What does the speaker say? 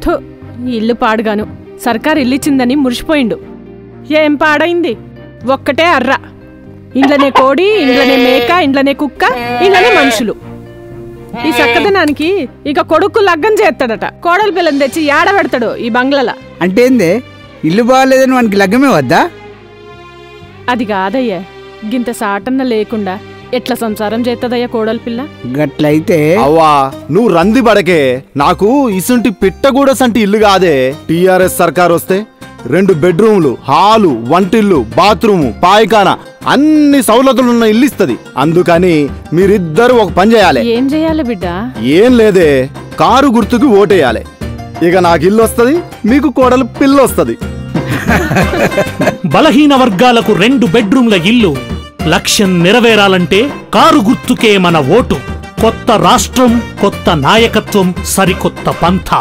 థు, ఇల్లు పాడుగాను. సర్కారు ఇల్లిచ్చిందని మురిసిపోయిండు. ఏం పాడైంది? ఒక్కటే అర్ర. ఇంట్లోనే కోడి, ఇంట్లోనే మేక, ఇంట్లోనే కుక్క, ఇంట్లోనే మనుషులు. ఈ చక్కదనానికి ఇక కొడుకు లగ్గం చేస్తాడట. కోడలు పిల్లని తెచ్చి ఏడబెడతాడు ఈ బంగ్లాల. అంటే ఏందే, ఇల్లు బాగాలేదని వానికి లగ్గమే వద్దా? అది కాదయ్యా, గింత సాటన్న లేకుండా ఎట్లా సంసారం చేస్తుందయ్యా కోడలు పిల్ల? గట్లయితే అవ్వా నువ్వు రంది పడకే. నాకు ఇసుంటి పిట్టగూడసంటి ఇల్లు కాదే. టీఆర్ఎస్ సర్కార్ వస్తే 2 బెడ్రూమ్లు, హాలు, వంటిల్లు, బాత్రూము, పాయిఖానా అన్ని సౌలతులున్న ఇల్లు ఇస్తుంది. అందుకని మీరిద్దరు ఒక పని చేయాలి. ఏం చేయాలి బిడ్డ? ఏం లేదే, కారు గుర్తుకి ఓటేయాలి. ఇక నాకు ఇల్లు వస్తుంది, మీకు కోడలు పిల్ల వస్తుంది. బలహీన వర్గాలకు 2 బెడ్రూమ్ల ఇల్లు. లక్ష్యం నెరవేరాలంటే కారు గుర్తుకే మన ఓటు. కొత్త రాష్ట్రం, కొత్త నాయకత్వం, సరికొత్త పంథా.